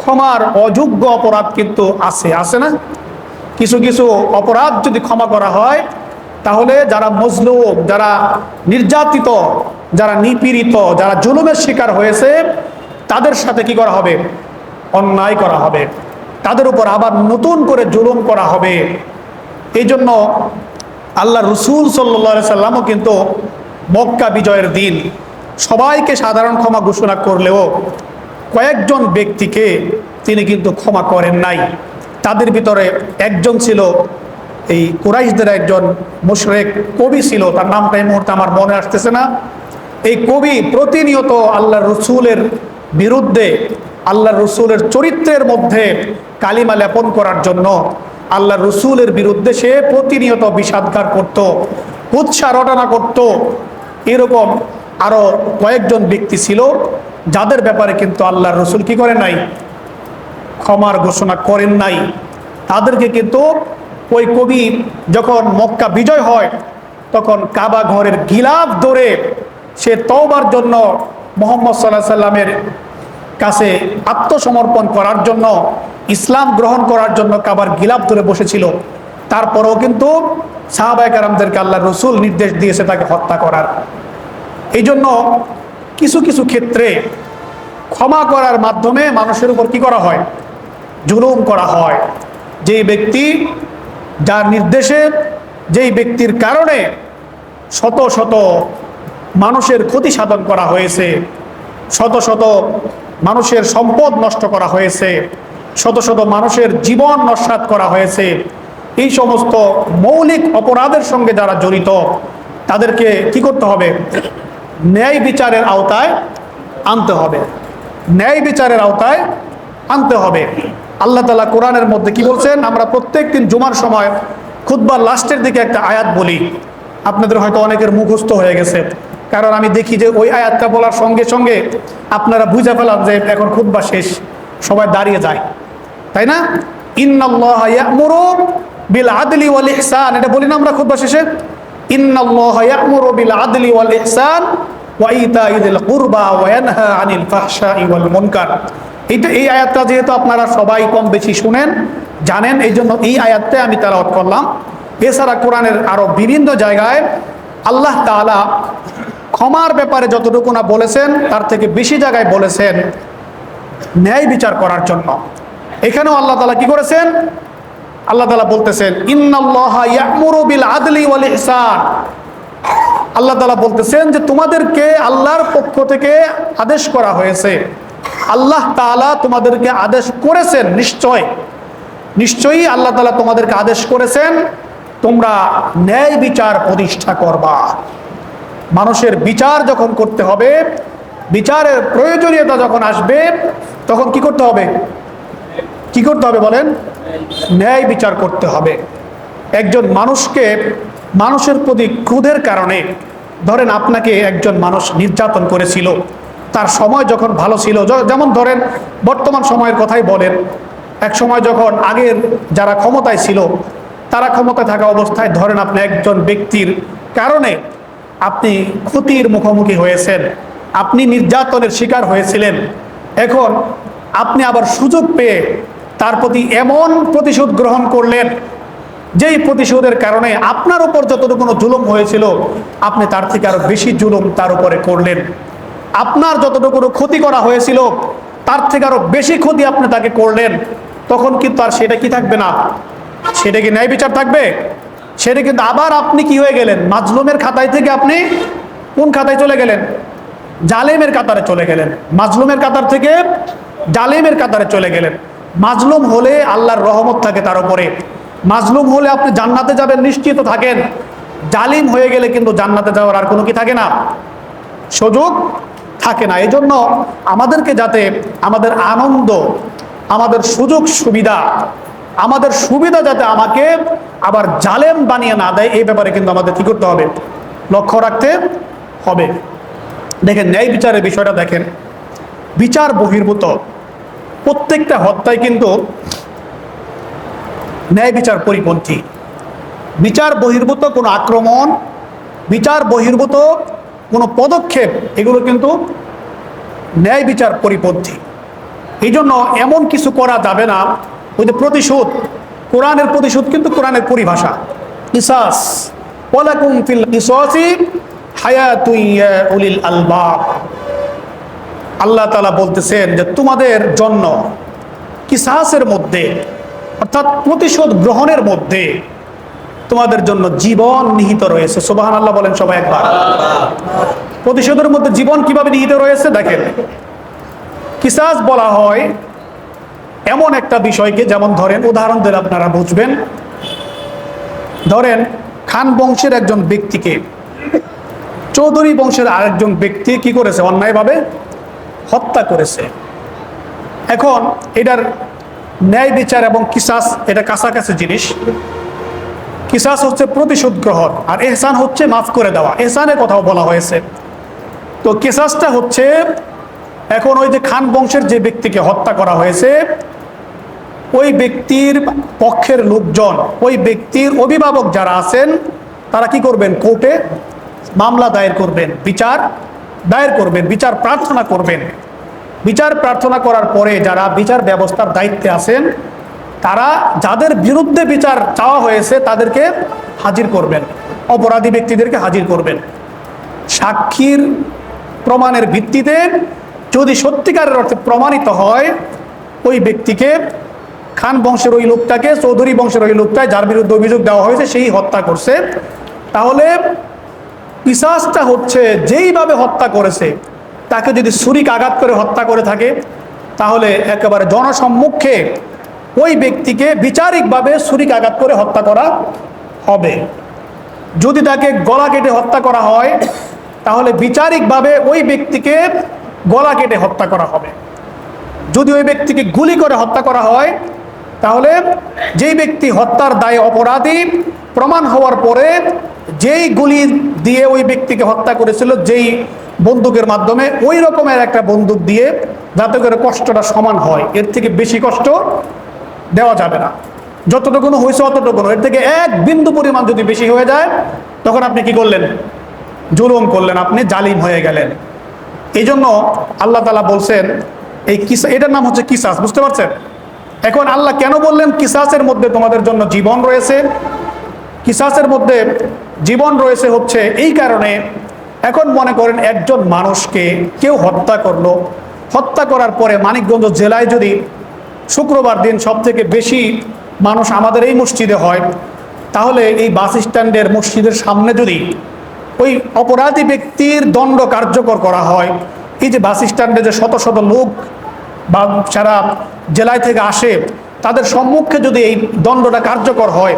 ক্ষমার অযোগ্য অপরাধ কিন্তু আছে না? কিছু কিছু অপরাধ যদি ক্ষমা করা হয়, তাহলে যারা মজলুম, যারা নির্যাতিত, যারা নিপীড়িত, যারা জুলুমের শিকার হয়েছে, তাদের সাথে কি করা হবে? অন্যায় করা হবে, তাদের উপর আবার নতুন করে জুলুম করা হবে। এই জন্য আল্লাহ রসুল সাল্লাল্লাহু আলাইহি সাল্লামও কিন্তু মক্কা বিজয়ের দিন সবাইকে সাধারণ ক্ষমা ঘোষণা করলেও কয়েকজন ব্যক্তিকে তিনি কিন্তু ক্ষমা করেন নাই। তাদের ভিতরে একজন ছিল এই কুরাইশদের একজন মুশরিক কবি ছিল, তার নামটা এই মুহূর্তে আমার মনে আসতেছে না। এই কবি প্রতিনিয়ত আল্লাহ রসুলের বিরুদ্ধে, আল্লাহ রসুলের চরিত্রের মধ্যে কালিমা লেপন করার জন্য আল্লাহ রসুলের বিরুদ্ধে সে প্রতিনিয়ত বিষাদগার করত, কুৎসা রটনা করত। এরকম আরো কয়েকজন ব্যক্তি ছিল যাদের ব্যাপারে কিন্তু আল্লাহ রসুল কি করেন নাই? ক্ষমার ঘোষণা করেন নাই। তাদেরকে কিন্তু ওই কবি যখন মক্কা বিজয় হয়, তখন কাবা ঘরের গিলাফ ধরে সে তওবার জন্য মুহাম্মদ সাল্লাল্লাহু আলাইহি সাল্লামের কাছে আত্মসমর্পণ করার জন্য, ইসলাম গ্রহণ করার জন্য কাবার গিলাফ ধরে বসেছিল। তারপরেও কিন্তু সাহাবায়ে কেরামদেরকে আল্লাহ রসুল নির্দেশ দিয়েছে তাকে হত্যা করার। এই জন্য কিছু কিছু ক্ষেত্রে ক্ষমা করার মাধ্যমে মানুষের উপর কি করা হয়? জুলুম করা হয়। যেই ব্যক্তি, যার নির্দেশে, যেই ব্যক্তির কারণে শত শত মানুষের ক্ষতি সাধন করা হয়েছে, শত শত মানুষের সম্পদ নষ্ট করা হয়েছে, শত শত মানুষের জীবন নস্যাৎ করা হয়েছে, এই সমস্ত মৌলিক অপরাধের সঙ্গে যারা জড়িত, তাদেরকে কি করতে হবে? ন্যায় বিচারের আওতায় আনতে হবে, ন্যায় বিচারের আওতায় আনতে হবে। আল্লাহ তাআলা কোরআনের মধ্যে কি বলছেন? আমরা প্রত্যেকদিন জুমার সময় খুতবার লাস্টের দিকে একটা আয়াত বলি, আপনাদের হয়তো অনেকের মুখস্থ হয়ে গেছে, কারণ আমি দেখি যে ওই আয়াতটা বলার সঙ্গে সঙ্গে আপনারা বুঝে ফেলান যে এখন খুতবা শেষ, সবাই দাঁড়িয়ে যায়, তাই না? ইন্নাল্লাহা ইয়া'মুরু বিল আদলি ওয়াল ইহসান, এটা বলি না আমরা খুতবা শেষে? ইন্নাল্লাহা ইয়া'মুরু বিল আদলি ওয়াল ইহসান ওয়া ইতাইযিল কুরবা ওয়া ইয়ানহা আনিল ফাহশাই ওয়াল মুনকার। এই আয়াতটা যেহেতু আপনারা সবাই কম বেশি শুনেন, জানেন, এই জন্য এই আয়াতটা আমি তেলাওয়াত করলাম। এছাড়া কোরআনের আরো বিভিন্ন জায়গায় আল্লাহ তাআলা ক্ষমার ব্যাপারে যতটুকু না বলেছেন, তার থেকে বেশি জায়গায় বলেছেন ন্যায় বিচার করার জন্য। এখানেও আল্লাহ তাআলা কি করেছেন? আল্লাহ তাআলা বলতেছেন ইন্নাল্লাহা ইয়া'মুরু বিল আদলি ওয়াল ইহসান। আল্লাহ তাআলা বলতেছেন যে তোমাদেরকে আল্লাহর পক্ষ থেকে আদেশ করা হয়েছে, আল্লাহ তাআলা তোমাদেরকে আদেশ করেছেন, নিশ্চয়ই আল্লাহ তাআলা তোমাদেরকে আদেশ করেছেন তোমরা ন্যায় বিচার প্রতিষ্ঠা করবা। মানুষের বিচার যখন করতে হবে, বিচারের প্রয়োজনীয়তা যখন আসবে, তখন কি করতে হবে? কি করতে হবে বলেন? ন্যায় বিচার করতে হবে। একজন মানুষকে, মানুষের প্রতি ক্রোধের কারণে, ধরেন আপনাকে একজন মানুষ নির্যাতন করেছিল, তার সময় যখন ভালো ছিল, যেমন ধরেন বর্তমান সময়ের কথাই বলেন, এক সময় যখন আগের যারা ক্ষমতায় ছিল, তারা ক্ষমতায় থাকা অবস্থায় ধরেন আপনি একজন ব্যক্তির কারণে আপনি ক্ষতির মুখোমুখি হয়েছেন, আপনি নির্যাতনের শিকার হয়েছিলেন। এখন আপনি আবার সুযোগ পেয়ে তার প্রতি এমন প্রতিশোধ গ্রহণ করলেন, যেই প্রতিশোধের কারণে আপনার উপর যতটুকু জুলুম হয়েছিল, আপনি তার থেকে আরো বেশি জুলুম তার উপরে করলেন। আপনার যতটুকু ক্ষতি করা হয়েছিল, তার থেকে আরো বেশি ক্ষতি আপনি তাকে করলেন। তখন কিন্তু আর সেটা কি থাকবে না? সেটা কি ন্যায় বিচার থাকবে? সেটা কিন্তু আবার আপনি কি হয়ে গেলেন? মাজলুমের খাতায় থেকে আপনি কোন খাতায় চলে গেলেন? জালেমের কাতারে চলে গেলেন। মাজলুমের কাতার থেকে জালেমের কাতারে চলে গেলেন। মাজলুম হলে আল্লাহর রহমত থাকে তার উপরে, মাজলুম হলে আপনি জান্নাতে যাবেন নিশ্চিত থাকেন। জালিম হয়ে গেলে কিন্তু জান্নাতে যাওয়ার আর কোনো কি থাকে না, সুযোগ থাকে না। এই জন্য আমাদেরকে যাতে আমাদের আনন্দ, আমাদের সুযোগ সুবিধা, আমাদের সুবিধা যাতে আমাকে আবার জালেম বানিয়ে না দেয়, এই ব্যাপারে কিন্তু আমাদের কি করতে হবে? লক্ষ্য রাখতে হবে। দেখেন ন্যায় বিচারের বিষয়টা দেখেন, বিচার বহির্ভূত প্রত্যেকটা হত্যায় কিন্তু ন্যায় বিচার পরিপন্থী। বিচার বহির্ভূত কোনো আক্রমণ, বিচার বহির্ভূত কোনো পদক্ষেপ, এগুলো কিন্তু ন্যায় বিচার পরিপন্থী। এই জন্য এমন কিছু করা যাবে না, ওই যে প্রতিশোধ, কোরআনের প্রতিশোধ কিন্তু কোরআনের পরিভাষা কিসাস, ওয়ালাকুম ফিল কিসাসি হায়াতুন ইয়া উলিল আলবাব। আল্লাহ তাআলা বলতেছেন যে তোমাদের জন্য কিসাসের মধ্যে, অর্থাৎ প্রতিশোধ গ্রহণের মধ্যে তোমাদের জন্য জীবন নিহিত রয়েছে। সুবহানাল্লাহ বলেন সবাই একবার। প্রতিশোধের মধ্যে জীবন কিভাবে নিহিত রয়েছে দেখেন। কিসাস বলা হয় এমন একটা বিষয়কে, যেমন ধরেন, উদাহরণ দিলে আপনারা বুঝবেন। ধরেন খান বংশের একজন ব্যক্তিকে চৌধুরী বংশের আরেকজন ব্যক্তি কি করেছে, অন্যায়ভাবে হত্যা করেছে। এখন এটার ন্যায় বিচার এবং কিসাস এটা কাছাকাছি জিনিস। কিসাস হচ্ছে প্রতিশোধ গ্রহণ, আর এহসান হচ্ছে মাফ করে দেওয়া। এহসানের কথাও বলা হয়েছে। তো কিসাসটা হচ্ছে, এখন ওই যে খান বংশের যে ব্যক্তিকে হত্যা করা হয়েছে, ওই ব্যক্তির পক্ষের লোকজন, ওই ব্যক্তির অভিভাবক যারা আছেন, তারা কি করবেন, কোর্টে মামলা দায়ের করবেন, বিচার দায়ের করবেন, বিচার প্রার্থনা করবেন। বিচার প্রার্থনা করার পরে যারা বিচার ব্যবস্থার দায়িত্বে আছেন, তারা যাদের বিরুদ্ধে বিচার চাওয়া হয়েছে তাদেরকে হাজির করবেন, অপরাধী ব্যক্তিদেরকে হাজির করবেন। সাক্ষীর প্রমাণের ভিত্তিতে যদি সত্যিকারের অর্থে প্রমাণিত হয়, ওই ব্যক্তিকে, খান বংশের ওই লোকটাকে, চৌধুরী বংশের ওই লোকটায় যার বিরুদ্ধে অভিযোগ দেওয়া হয়েছে সেই হত্যা করছে, তাহলে কিসাসটা হচ্ছে যেইভাবে হত্যা করেছে তাকে যদি ছুরিক আঘাত করে হত্যা করে থাকে, তাহলে একেবারে জনসম্মুখে ওই ব্যক্তিকে বিচারিকভাবে ছুরিক আঘাত করে হত্যা করা হবে। যদি তাকে গলা কেটে হত্যা করা হয়, তাহলে বিচারিকভাবে ওই ব্যক্তিকে গলা কেটে হত্যা করা হবে। যদি ওই ব্যক্তিকে গুলি করে হত্যা করা হয়, তাহলে যেই ব্যক্তি হত্যার দায়ে অপরাধী প্রমাণ হওয়ার পরে যেই গুলি দিয়ে ওই ব্যক্তিকে হত্যা করেছিল, যেই বন্দুকের মাধ্যমে, ওই রকমের একটা বন্দুক দিয়ে, যাতে করে কষ্টটা সমান হয়। এর থেকে বেশি কষ্ট দেওয়া যাবে না। যতটুকু হয়েছে অতটুকু, এর থেকে এক বিন্দু পরিমাণ যদি বেশি হয়ে যায়, তখন আপনি কি করলেন, জুলুম করলেন, আপনি জালিম হয়ে গেলেন। এই জন্য আল্লাহ তাআলা বলছেন এই এটার নাম হচ্ছে কিসাস। বুঝতে পারছেন? এখন আল্লাহ কেন বললেন কিসাসের মধ্যে তোমাদের জন্য জীবন রয়েছে? কিসাসের মধ্যে জীবন রয়েছে হচ্ছে এই কারণে, এখন মনে করেন একজন মানুষকে কেউ হত্যা করলো, হত্যা করার পরে মানিকগঞ্জ জেলায় যদি শুক্রবার দিন সব থেকে বেশি মানুষ আমাদের এই মসজিদে হয়, তাহলে এই বাস স্ট্যান্ডের মসজিদের সামনে যদি ওই অপরাধী ব্যক্তির দণ্ড কার্যকর করা হয়, এই যে বাস স্ট্যান্ডে যে শত শত লোক বা সারা জেলায় থেকে আসে, তাদের সম্মুখে যদি এই দণ্ডটা কার্যকর হয়,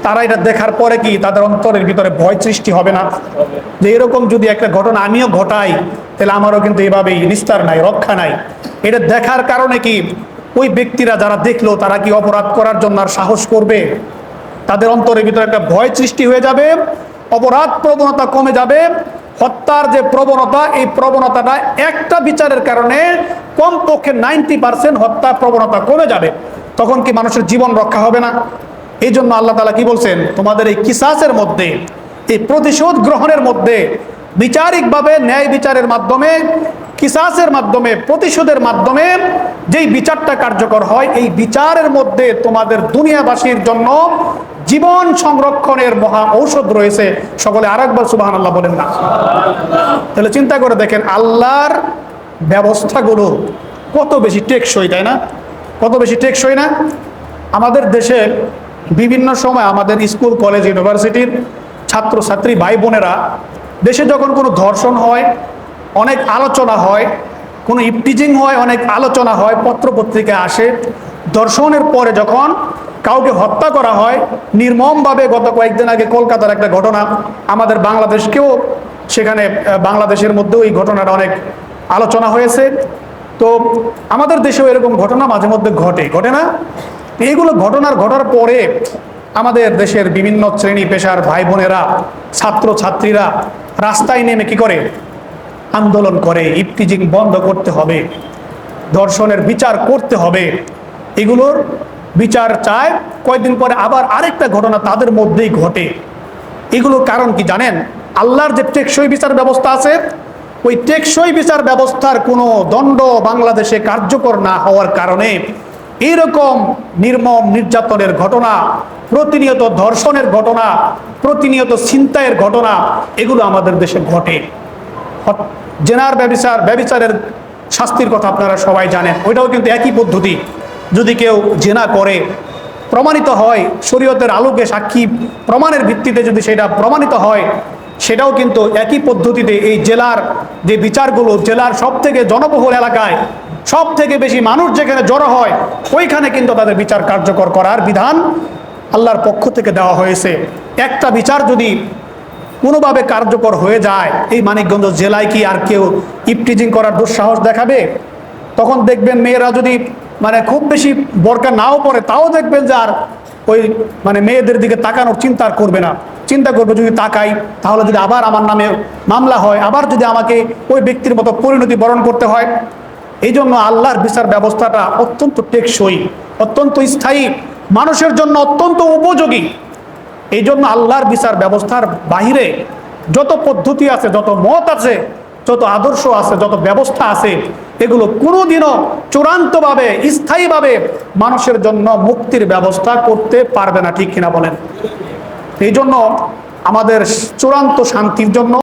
তারা এটা দেখার পরে কি তাদের অন্তরের ভিতরে ভয় সৃষ্টি হবে না? যে এরকম যদি একটা ঘটনা আমিও ঘটাই, তাহলে আমারও কিন্তু এভাবেই নিস্তার নাই, রক্ষা নাই। এটা দেখার কারণে কি ওই ব্যক্তিরা যারা দেখলো, তারা কি অপরাধ করার জন্য আর সাহস করবে? তাদের অন্তরের ভিতরে একটা ভয় সৃষ্টি হয়ে যাবে, অপরাধ প্রবণতা কমে যাবে। হত্যার যে প্রবণতা, এই প্রবণতাটা একটা বিচারের কারণে কমপক্ষে 90% হত্যা প্রবণতা কমে যাবে। তখন কি মানুষের জীবন রক্ষা হবে না? এই জন্য আল্লাহ তাআলা কি বলছেন, তোমাদের এই কিসাসের মধ্যে, এই প্রতিশোধ গ্রহণের মধ্যে, বিচারিকভাবে ন্যায় বিচারের মাধ্যমে, কিসাসের মাধ্যমে, প্রতিশোধের মাধ্যমে যেই বিচারটা কার্যকর হয়, এই বিচারের মধ্যে তোমাদের দুনিয়াবাসীর জন্য জীবন সংরক্ষণের মহা ঔষধ রয়েছে। সকলে আরেকবার সুবহানাল্লাহ বলেন না? তাহলে চিন্তা করে দেখেন আল্লাহর ব্যবস্থাগুলো কত বেশি টেকসই, তাই না? কত বেশি টেকসই না? আমাদের দেশে বিভিন্ন সময় আমাদের স্কুল, কলেজ, ইউনিভার্সিটির ছাত্রছাত্রী ভাই বোনেরা, দেশে যখন কোনো ধর্ষণ হয় অনেক আলোচনা হয়, কোনো ইপটিজিং হয় অনেক আলোচনা হয়, পত্রপত্রিকায় আসে। ধর্ষণের পরে যখন কাউকে হত্যা করা হয় নির্মমভাবে, গত কয়েকদিন আগে কলকাতার একটা ঘটনা, আমাদের বাংলাদেশকেও, সেখানে বাংলাদেশের মধ্যেও এই ঘটনাটা অনেক আলোচনা হয়েছে। তো আমাদের দেশেও এরকম ঘটনা মাঝে মধ্যে ঘটে না? এইগুলো ঘটার পরে আমাদের দেশের বিভিন্ন শ্রেণী পেশার ভাই বোনেরা, ছাত্র ছাত্রীরা রাস্তায় নেমে কি করে, আন্দোলন করে, ইপটিজিং বন্ধ করতে হবে, ধর্ষণের বিচার করতে হবে, এগুলোর বিচার চায়। কয়েকদিন পরে আবার আরেকটা ঘটনা তাদের মধ্যেই ঘটে। এগুলোর কারণ কি জানেন? আল্লাহর যে টেকসই বিচার ব্যবস্থা আছে, ওই টেকসই বিচার ব্যবস্থার কোনো দণ্ড বাংলাদেশে কার্যকর না হওয়ার কারণে এইরকম নির্মম নির্যাতনের ঘটনা, প্রতিনিয়ত ধর্ষণের ঘটনা, প্রতিনিয়ত ছিনতাইয়ের ঘটনা, এগুলো আমাদের দেশে ঘটে। জেনার ব্যভিচারের শাস্তির কথা আপনারা সবাই জানেন, ওইটাও কিন্তু একই পদ্ধতি। যদি কেউ জেনা করে প্রমাণিত হয়, শরীয়তের আলোকে সাক্ষী প্রমাণের ভিত্তিতে যদি সেটা প্রমাণিত হয়, সেটাও কিন্তু একই পদ্ধতিতে এই জেলার যে বিচারগুলো, জেলার সব থেকে জনবহুল এলাকায় সব থেকে বেশি মানুষ যেখানে জড়ো হয়, ওইখানে কিন্তু তাদের বিচার কার্যকর করার বিধান আল্লাহর পক্ষ থেকে দেওয়া হয়েছে। একটা বিচার যদি কোনোভাবে কার্যকর হয়ে যায়, এই মানিকগঞ্জ জেলায় কি আর কেউ ইফটিজিং করার দুঃসাহস দেখাবে? তখন দেখবেন মেয়েরা যদি খুব বেশি বোরকা নাও পরে, তাও দেখবেন যে আর ওই মেয়েদের দিকে তাকানোর চিন্তা করবে না। চিন্তা করবে যদি তাকাই তাহলে যদি আবার আমার নামে মামলা হয়, আবার যদি আমাকে ওই ব্যক্তির মতো পরিণতি বরণ করতে হয়। এই জন্য আল্লাহর বিচার ব্যবস্থাটা অত্যন্ত টেকসই, অত্যন্ত স্থায়ী, মানুষের জন্য অত্যন্ত উপযোগী। এই জন্য আল্লাহর বিচার ব্যবস্থার বাহিরে যত পদ্ধতি আছে, যত মত আছে, যত আদর্শ আছে, যত ব্যবস্থা আছে, এগুলো কোনোদিনও চূড়ান্তভাবে স্থায়ীভাবে মানুষের জন্য মুক্তির ব্যবস্থা করতে পারবে না। ঠিক কিনা বলেন? এই জন্য আমাদের চূড়ান্ত শান্তির জন্য